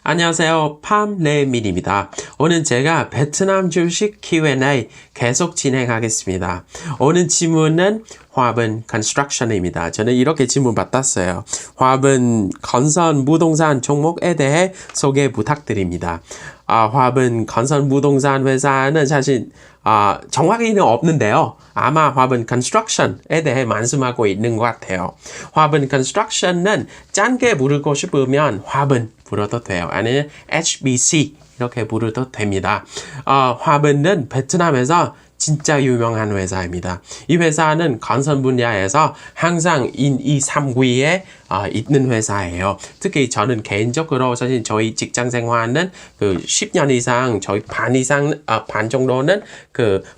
안녕하세요. 팜레민입니다. 오늘 제가 베트남 주식 Q&A 계속 진행하겠습니다. 오늘 질문은 화분 컨스트럭션입니다. 저는 이렇게 질문 받았어요. 화분 건설 부동산 종목에 대해 소개 부탁드립니다. 화분 건설 부동산 회사는 사실 정확히는 없는데요. 아마 화분 컨스트럭션에 대해 말씀하고 있는 것 같아요. 화분 컨스트럭션은 짧게 부르고 싶으면 화분 불러도 돼요. 아니면 HBC 이렇게 부르도 됩니다. 화분은 베트남에서 진짜 유명한 회사입니다. 이 회사는 건설 분야에서 항상 2, 3위에 있는 회사예요. 특히 저는 개인적으로 사실 저희 직장 생활은 10년 이상, 저희 반 정도는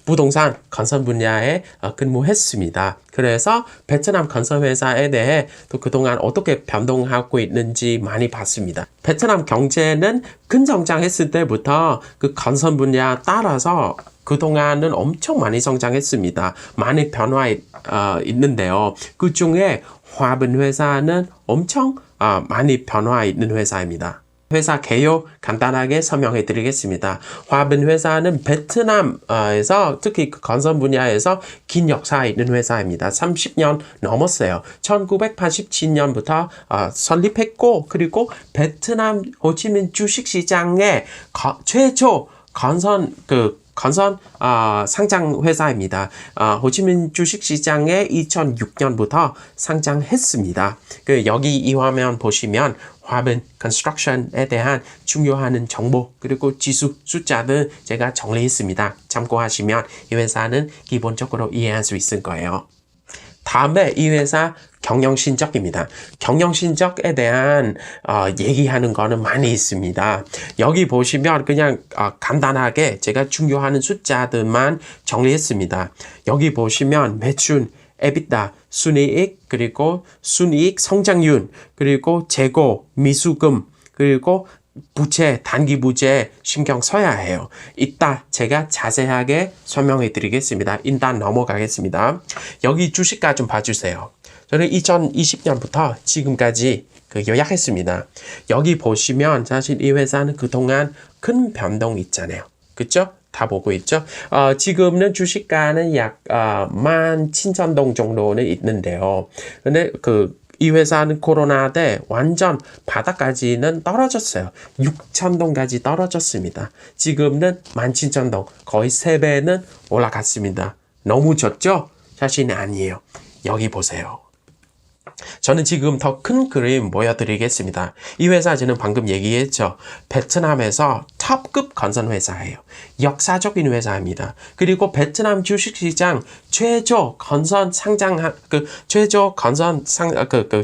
부동산 건설 분야에 근무했습니다. 그래서 베트남 건설 회사에 대해 또 그동안 어떻게 변동하고 있는지 많이 봤습니다. 베트남 경제는 근성장했을 때부터 건설 분야 따라서 그동안은 엄청 많이 성장했습니다. 많이 변화해 있는데요. 그 중에 화분 회사는 엄청 많이 변화해 있는 회사입니다. 회사 개요 간단하게 설명해 드리겠습니다. 화분 회사는 베트남에서 특히 건설 분야에서 긴 역사가 있는 회사입니다. 30년 넘었어요. 1987년부터 설립했고, 그리고 베트남 호치민 주식시장의 최초 건설 상장 회사입니다. 호치민 주식시장에 2006년부터 상장했습니다. 여기 이 화면 보시면 화분 컨스트럭션에 대한 중요한 정보 그리고 지수 숫자들 제가 정리했습니다. 참고하시면 이 회사는 기본적으로 이해할 수 있을 거예요. 다음에 이 회사 경영신적입니다. 경영신적에 대한 얘기하는 거는 많이 있습니다. 여기 보시면 그냥 간단하게 제가 중요한 숫자들만 정리했습니다. 여기 보시면 매출, EBITDA, 순이익, 그리고 순이익 성장률, 그리고 재고, 미수금, 그리고 부채, 단기 부채 신경 써야 해요. 이따 제가 자세하게 설명해 드리겠습니다. 일단 넘어가겠습니다. 여기 주식가 좀 봐주세요. 저는 2020년부터 지금까지 요약했습니다. 여기 보시면 사실 이 회사는 그동안 큰 변동 있잖아요. 그쵸? 다 보고 있죠? 지금은 주식가는 약 17,000동 정도는 있는데요. 근데 이 회사는 코로나 때 완전 바닥까지는 떨어졌어요. 6,000동까지 떨어졌습니다. 지금은 17,000동, 거의 3배는 올라갔습니다. 너무 졌죠? 사실은 아니에요. 여기 보세요. 저는 지금 더 큰 그림 보여드리겠습니다. 이 회사 저는 방금 얘기했죠. 베트남에서 탑급 건설 회사예요. 역사적인 회사입니다. 그리고 베트남 주식시장 최초 건설 상장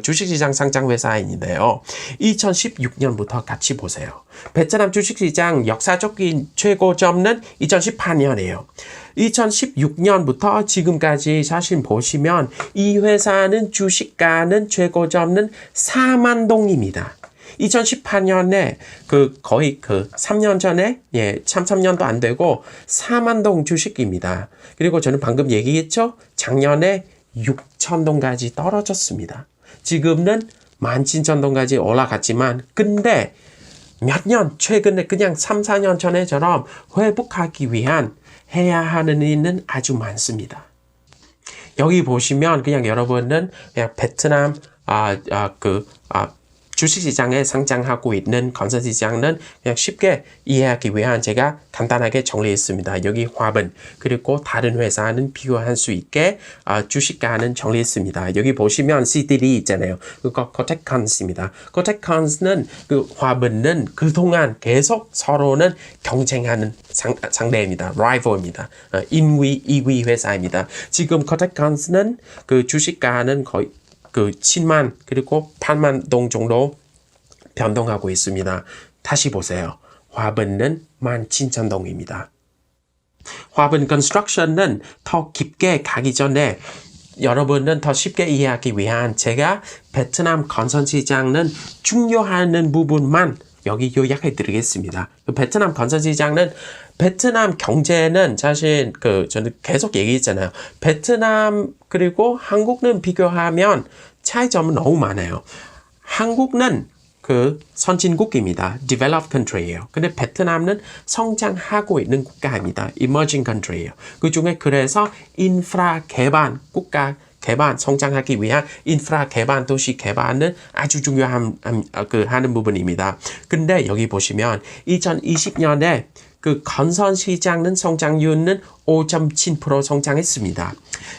주식시장 상장 회사인데요. 2016년부터 같이 보세요. 베트남 주식시장 역사적인 최고점은 2018년이에요. 2016년부터 지금까지 사실 보시면 이 회사는 주식가는 최고점은 4만 동입니다. 2018년에 거의 3년 전에 3년도 안 되고 4만 동 주식입니다. 그리고 저는 방금 얘기했죠? 작년에 6,000동까지 떨어졌습니다. 지금은 17,000동까지 올라갔지만 근데 최근에 그냥 3, 4년 전에처럼 회복하기 위한 해야 하는 일은 아주 많습니다. 여기 보시면 그냥 여러분은 그냥 베트남 주식시장에 상장하고 있는 건설시장은 그냥 쉽게 이해하기 위한 제가 간단하게 정리했습니다. 여기 화분 그리고 다른 회사는 비교할 수 있게 주식가는 정리했습니다. 여기 보시면 C들이 있잖아요. 그거 코텍컨스입니다. 코텍컨스는 화분은 그동안 계속 서로는 경쟁하는 상대입니다. 라이벌입니다. 1위, 2위 회사입니다. 지금 코텍컨스는 주식가는 거의 7만 그리고 8만 동 정도 변동하고 있습니다. 다시 보세요. 화분은 17,000동입니다. 화분 컨스트럭션은 더 깊게 가기 전에 여러분은 더 쉽게 이해하기 위한 제가 베트남 건설 시장은 중요한 부분만 여기 요약해 드리겠습니다. 베트남 건설 시장은 베트남 경제는 사실 저는 계속 얘기했잖아요. 베트남 그리고 한국은 비교하면 차이점은 너무 많아요. 한국은 그 선진국입니다. Developed country예요. 근데 베트남은 성장하고 있는 국가입니다. Emerging country예요. 그 중에 그래서 인프라 개발, 국가 개발, 성장하기 위한 인프라 개발, 도시 개발은 아주 중요한 하는 부분입니다. 근데 여기 보시면 2020년에 그 건설 시장은 성장률은 5.7% 성장했습니다.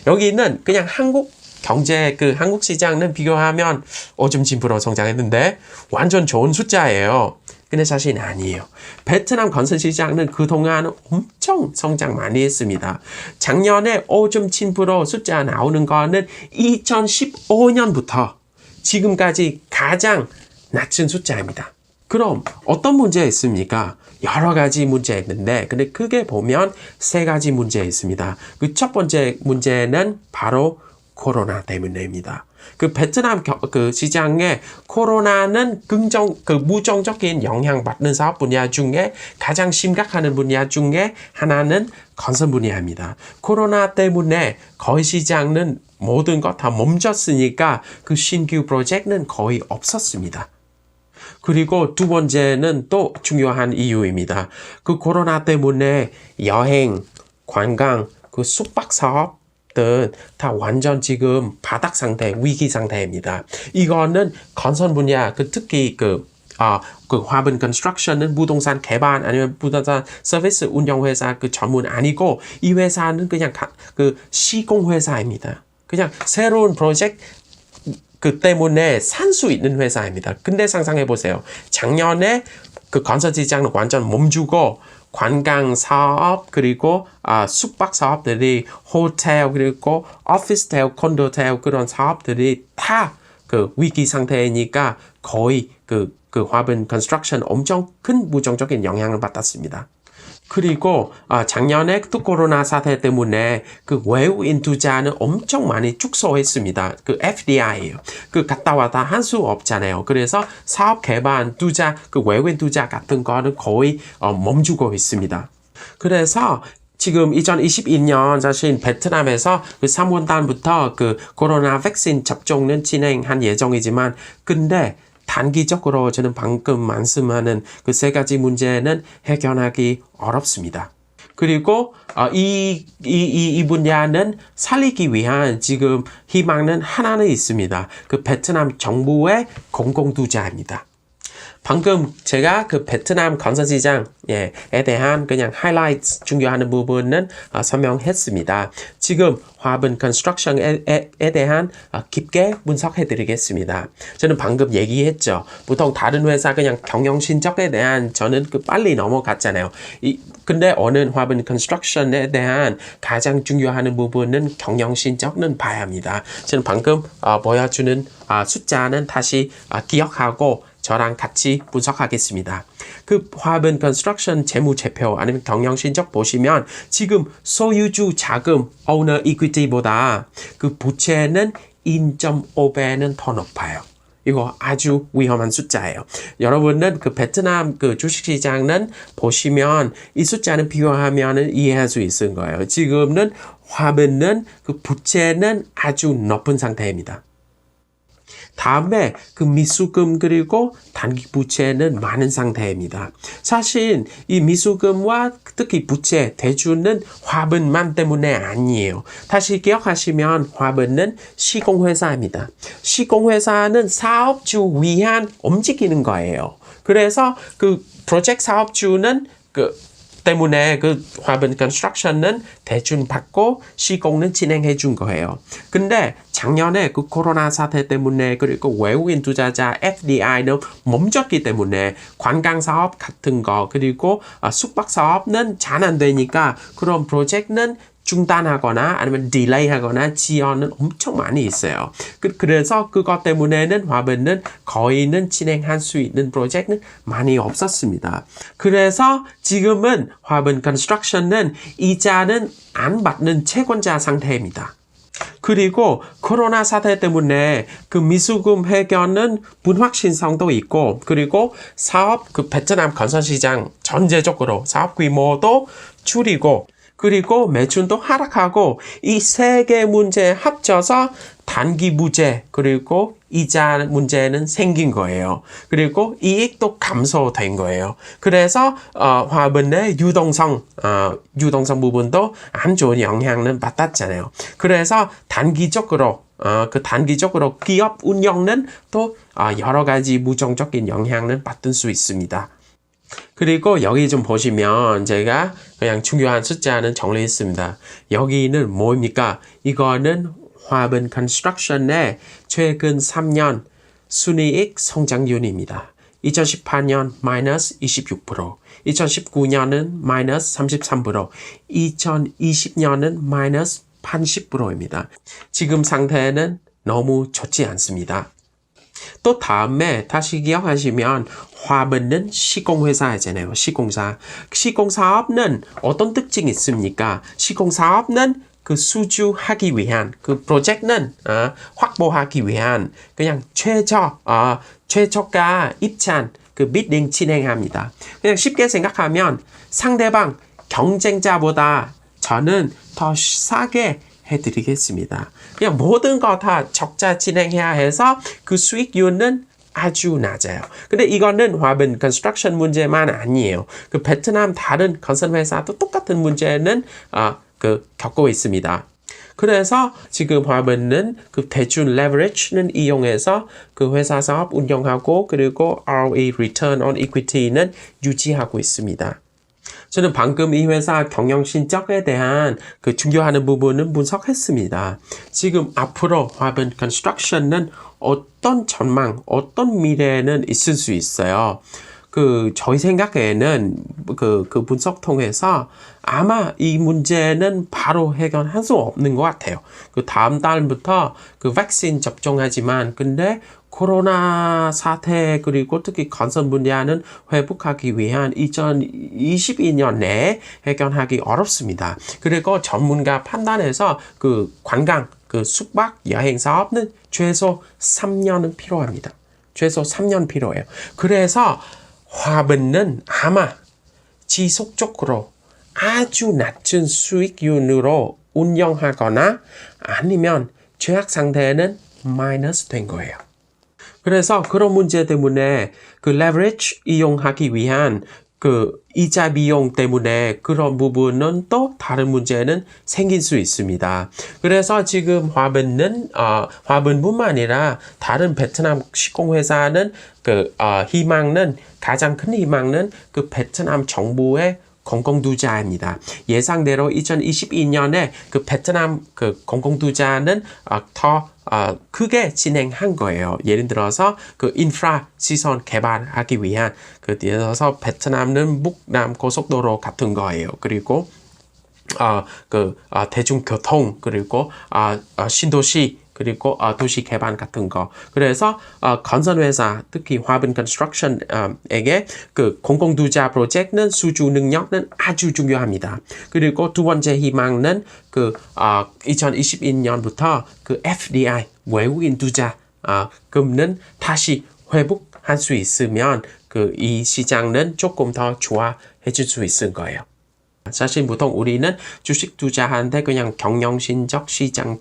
여기는 그냥 한국 경제 한국 시장은 비교하면 5.7% 성장했는데 완전 좋은 숫자예요. 근데 사실 아니에요. 베트남 건설 시장은 그동안 엄청 성장 많이 했습니다. 작년에 5.7% 숫자 나오는 거는 2015년부터 지금까지 가장 낮은 숫자입니다. 그럼 어떤 문제가 있습니까? 여러 가지 문제 있는데 근데 크게 보면 세 가지 문제 있습니다. 그 첫 번째 문제는 바로 코로나 때문입니다. 그 베트남 시장에 코로나는 무정적인 영향받는 사업 분야 중에 가장 심각한 분야 중에 하나는 건설 분야입니다. 코로나 때문에 거의 시장은 모든 것 다 멈췄으니까 그 신규 프로젝트는 거의 없었습니다. 그리고 두 번째는 또 중요한 이유입니다. 그 코로나 때문에 여행, 관광, 그 숙박 사업들 다 완전 지금 바닥 상태, 위기 상태입니다. 이거는 건설 분야, 특히 화분 컨스트럭션은 부동산 개발 아니면 부동산 서비스 운영 회사 전문 아니고 이 회사는 그냥 시공 회사입니다. 그냥 새로운 프로젝트 때문에 산 수 있는 회사입니다. 근데 상상해 보세요. 작년에 그 건설 시장은 완전 멈추고 관광 사업 그리고 숙박 사업들이 호텔 그리고 오피스텔, 콘도텔 그런 사업들이 다 그 위기 상태이니까 거의 그 화분 컨스트럭션 엄청 큰 부정적인 영향을 받았습니다. 그리고 작년에 또 코로나 사태 때문에 그 외국인 투자는 엄청 많이 축소했습니다. 그 FDI예요. 갔다 왔다 할 수 없잖아요. 그래서 사업 개발 투자, 외국인 투자 같은 거는 거의 멈추고 있습니다. 그래서 지금 2021년 사실 베트남에서 3월 달부터 코로나 백신 접종은 진행한 예정이지만 근데 단기적으로 저는 방금 말씀하는 그 세 가지 문제는 해결하기 어렵습니다. 그리고 이 분야는 살리기 위한 지금 희망은 하나는 있습니다. 베트남 정부의 공공투자입니다. 방금 제가 베트남 건설 시장에 대한 그냥 하이라이트 중요한 부분은 설명했습니다. 지금 화분 컨스트럭션에 대한 깊게 분석해 드리겠습니다. 저는 방금 얘기했죠. 보통 다른 회사 그냥 경영 실적에 대한 저는 빨리 넘어갔잖아요. 근데 오늘 화분 컨스트럭션에 대한 가장 중요한 부분은 경영 실적은 봐야 합니다. 저는 방금 보여주는 숫자는 다시 기억하고 저랑 같이 분석하겠습니다. 화분 컨스트럭션 재무제표 아니면 경영 실적 보시면 지금 소유주 자금 오너 이퀴티보다 부채는 1.5배는 더 높아요. 이거 아주 위험한 숫자예요. 여러분은 베트남 주식시장은 보시면 이 숫자는 비교하면 이해할 수 있을 거예요. 지금은 화분은 부채는 아주 높은 상태입니다. 다음에 미수금 그리고 단기 부채는 많은 상태입니다. 사실 이 미수금과 특히 부채 대주는 화분만 때문에 아니에요. 다시 기억하시면 화분은 시공회사입니다. 시공회사는 사업주 위한 움직이는 거예요. 그래서 프로젝트 사업주는 때문에 화분 컨스트럭션은 대출 받고 시공은 진행해 준 거예요. 근데 작년에 코로나 사태 때문에 그리고 외국인 투자자 FDI는 멈췄기 때문에 관광 사업 같은 거 그리고 숙박 사업은 잘 안 되니까 그런 프로젝트는 중단하거나 아니면 딜레이하거나 지연은 엄청 많이 있어요. 그래서 그것 때문에는 화분은 거의는 진행할 수 있는 프로젝트는 많이 없었습니다. 그래서 지금은 화분 컨스트럭션은 이자는 안 받는 채권자 상태입니다. 그리고 코로나 사태 때문에 미수금 회견은 불확실성도 있고 그리고 사업 베트남 건설 시장 전체적으로 사업 규모도 줄이고 그리고 매출도 하락하고 이 세 개 문제 합쳐서 단기 부재 그리고 이자 문제는 생긴 거예요. 그리고 이익도 감소된 거예요. 그래서 화분의 유동성 부분도 안 좋은 영향을 받았잖아요. 그래서 단기적으로 기업 운영은 또 여러 가지 부정적인 영향을 받을 수 있습니다. 그리고 여기 좀 보시면 제가 그냥 중요한 숫자는 정리했습니다. 여기는 뭡니까? 이거는 화분 컨스트럭션의 최근 3년 순이익 성장률입니다. 2018년 마이너스 26%, 2019년은 마이너스 33%, 2020년은 마이너스 80%입니다. 지금 상태는 너무 좋지 않습니다. 또 다음에 다시 기억하시면 화분은 시공회사잖아요. 시공사. 시공사업은 어떤 특징이 있습니까? 시공사업은 그 수주하기 위한 그 프로젝트는 확보하기 위한 그냥 최저가 입찰 그 비딩 진행합니다. 그냥 쉽게 생각하면 상대방 경쟁자보다 저는 더 싸게 해드리겠습니다. 그냥 모든 거 다 적자 진행해야 해서 그 수익률은 아주 낮아요. 근데 이거는 화분 컨스트럭션 문제만 아니에요. 그 베트남 다른 건설 회사도 똑같은 문제는 겪고 있습니다. 그래서 지금 화분은 그 대출 레버리지는 이용해서 그 회사 사업 운영하고 그리고 ROE (Return on Equity는 유지하고 있습니다. 저는 방금 이 회사 경영 실적에 대한 그 중요한 부분은 분석했습니다. 지금 앞으로 화분 컨스트럭션은 어떤 전망, 어떤 미래는 있을 수 있어요. 저희 생각에는 그 분석 통해서 아마 이 문제는 바로 해결할 수 없는 것 같아요. 그 다음 달부터 그 백신 접종하지만 근데 코로나 사태 그리고 특히 건설 분야는 회복하기 위한 2022년 내에 해결하기 어렵습니다. 그리고 전문가 판단에서 그 관광, 그 숙박, 여행 사업은 최소 3년은 필요합니다. 최소 3년 필요해요. 그래서 화분은 아마 지속적으로 아주 낮은 수익률로 운영하거나 아니면 죄악 상태는 마이너스 된 거예요. 그래서 그런 문제 때문에 그 레버리지 이용하기 위한 그 이자 비용 때문에 그런 부분은 또 다른 문제는 생길 수 있습니다. 그래서 지금 화분뿐만 아니라 다른 베트남 시공회사는 가장 큰 희망은 그 베트남 정부의 공공투자입니다. 예상대로 2022년에 그 베트남 그 공공투자는 더 크게 진행한 거예요. 예를 들어서 그 인프라 시설 개발하기 위한 예를 들어서 베트남은 북남 고속도로 같은 거예요. 그리고 대중교통 그리고 신도시 그리고 도시 개발 같은 거. 그래서 건설회사 특히 화분 컨스트럭션에게 그 공공투자 프로젝트는 수주 능력은 아주 중요합니다. 그리고 두 번째 희망은 2022년부터 그 FDI 외국인 투자 금은 다시 회복할 수 있으면 이 시장은 조금 더 좋아해질 수 있을 거예요. 사실 보통 우리는 주식 투자하는데 그냥 경영신적 시장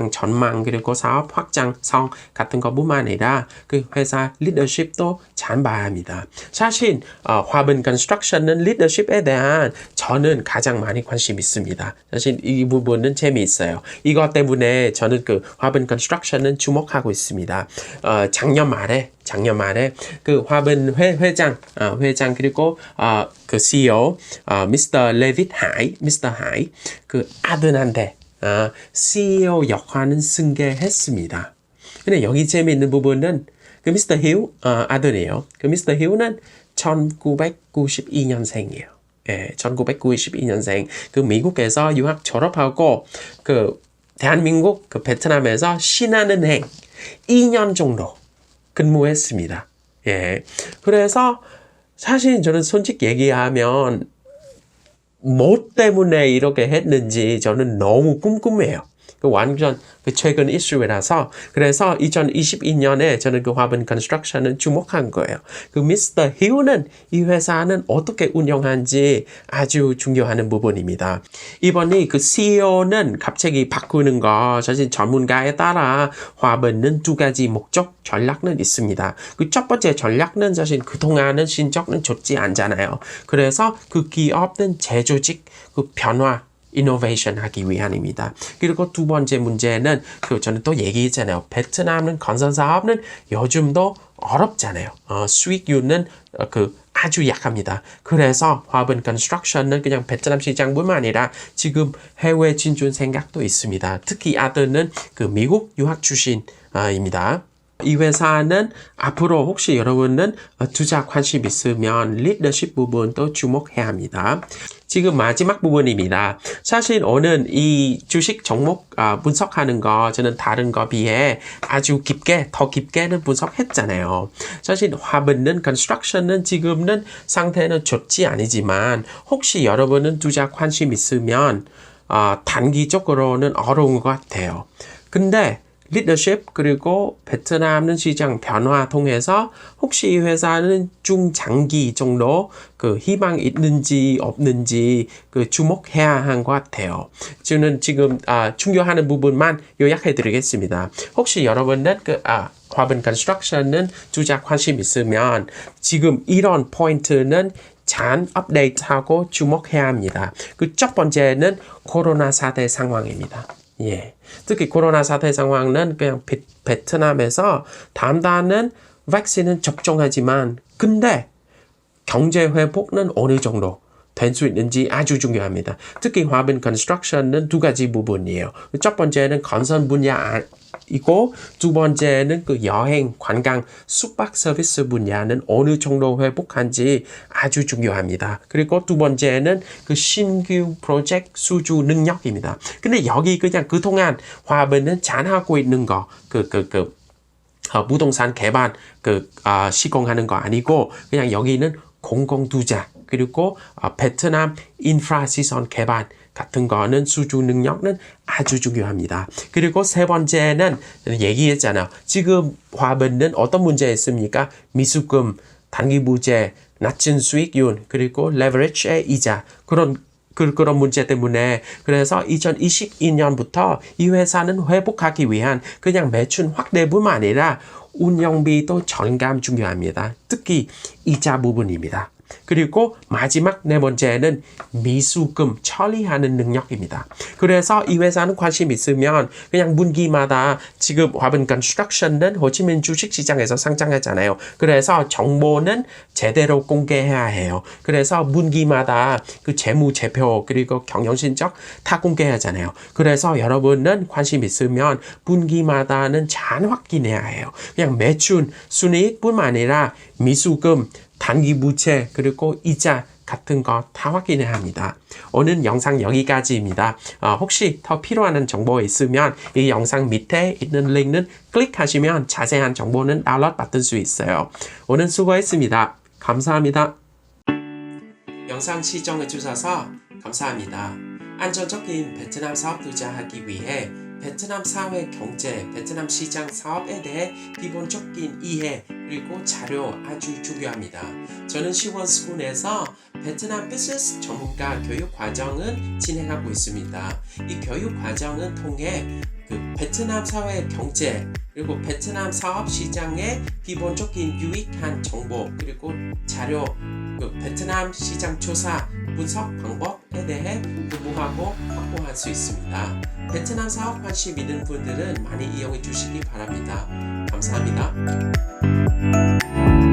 전망 그리고 사업 확장성 같은 것뿐만 아니라 그 회사 리더십도 잘 봐야 합니다. 사실 화분 컨스트럭션은 리더십에 대한 저는 가장 많이 관심 있습니다. 사실 이 부분은 재미있어요. 이것 때문에 저는 그 화분 컨스트럭션은 주목하고 있습니다. 작년 말에 그 화분 회장 그리고 그 CEO 미스터 하이 그 아들한테 CEO 역할은 승계했습니다. 근데 여기 재미있는 부분은 그 미스터 휴 아들이에요. 그 미스터 휴는 1992년생이에요. 예, 1992년생 그 미국에서 유학 졸업하고 그 대한민국 그 베트남에서 신한은행 2년 정도 근무했습니다. 예. 그래서 사실 저는 솔직히 얘기하면 뭐 때문에 이렇게 했는지 저는 너무 궁금해요. 그 완전 그 최근 이슈라서 그래서 2022년에 저는 그 화분 컨스트럭션은 주목한 거예요. 그 미스터 히우는 이 회사는 어떻게 운영하는지 아주 중요한 부분입니다. 이번에 그 CEO는 갑자기 바꾸는 거 사실 전문가에 따라 화분은 두 가지 목적 전략은 있습니다. 그 첫 번째 전략은 사실 그동안은 신적은 좋지 않잖아요. 그래서 그 기업은 재조직 그 변화 이노베이션 하기 위함입니다. 그리고 두 번째 문제는 그 저는 또 얘기했잖아요. 베트남은 건설 사업은 요즘도 어렵잖아요. 수익률은 그 아주 약합니다. 그래서 화분 컨스트럭션은 그냥 베트남 시장뿐만 아니라 지금 해외 진출 생각도 있습니다. 특히 아들은 그 미국 유학 출신입니다. 이 회사는 앞으로 혹시 여러분은 투자 관심 있으면 리더십 부분도 주목해야 합니다. 지금 마지막 부분입니다. 사실 오늘 이 주식 종목 분석하는 거 저는 다른 거 비해 아주 깊게 더 깊게는 분석했잖아요. 사실 화분은 컨스트럭션은 지금은 상태는 좋지 않지만 혹시 여러분은 투자 관심 있으면 단기적으로는 어려운 것 같아요. 근데 리더십 그리고 베트남은 시장 변화 통해서 혹시 이 회사는 중장기 정도 그 희망 있는지 없는지 그 주목해야 한 것 같아요. 저는 지금 중요한 부분만 요약해 드리겠습니다. 혹시 여러분은 그 화분 컨스트럭션은 투자 관심 있으면 지금 이런 포인트는 잘 업데이트하고 주목해야 합니다. 그 첫 번째는 코로나 사태 상황입니다. 예. 특히 코로나 사태 상황은 그냥 베트남에서 단단한 백신은 접종하지만 근데 경제 회복은 어느 정도 될 수 있는지 아주 중요합니다. 특히 화분 컨스트럭션은 두 가지 부분이에요. 첫 번째는 건설 분야이고 두 번째는 그 여행, 관광, 숙박 서비스 분야는 어느 정도 회복한지 아주 중요합니다. 그리고 두 번째는 그 신규 프로젝트 수주 능력입니다. 근데 여기 그냥 그동안 화분은 잘하고 있는 거, 부동산 개발 시공하는 거 아니고 그냥 여기는 공공투자 그리고 베트남 인프라 시설 개발 같은 거는 수주 능력은 아주 중요합니다. 그리고 세 번째는 얘기했잖아요. 지금 화분은 어떤 문제 있습니까? 미수금, 단기 부채, 낮은 수익률 그리고 레버리지의 이자 그런 문제 때문에 그래서 2022년부터 이 회사는 회복하기 위한 그냥 매출 확대뿐만 아니라 운영비도 절감 중요합니다. 특히 이자 부분입니다. 그리고 마지막 네 번째는 미수금 처리하는 능력입니다. 그래서 이 회사는 관심 있으면 그냥 분기마다 지금 화분 컨스트럭션은 호치민 주식시장에서 상장하잖아요. 그래서 정보는 제대로 공개해야 해요. 그래서 분기마다 그 재무제표 그리고 경영신적 다 공개하잖아요. 그래서 여러분은 관심 있으면 분기마다는 잘 확인해야 해요. 그냥 매출, 순이익뿐만 아니라 미수금, 단기 부채 그리고 이자 같은 거 다 확인해야 합니다. 오늘 영상 여기까지입니다. 혹시 더 필요한 정보 있으면 이 영상 밑에 있는 링크는 클릭하시면 자세한 정보는 다운로드 받을 수 있어요. 오늘 수고했습니다. 감사합니다. 영상 시청해 주셔서 감사합니다. 안정적인 베트남 사업 투자하기 위해 베트남 사회 경제, 베트남 시장 사업에 대해 기본적인 이해 그리고 자료 아주 중요합니다. 저는 시원스쿨에서 베트남 비즈니스 전문가 교육 과정을 진행하고 있습니다. 이 교육 과정을 통해 그 베트남 사회 경제 그리고 베트남 사업 시장의 기본적인 유익한 정보 그리고 자료 그 베트남 시장 조사 분석 방법에 대해 공부하고 확보할 수 있습니다. 베트남 사업 관심 있는 분들은 많이 이용해 주시기 바랍니다. 감사합니다.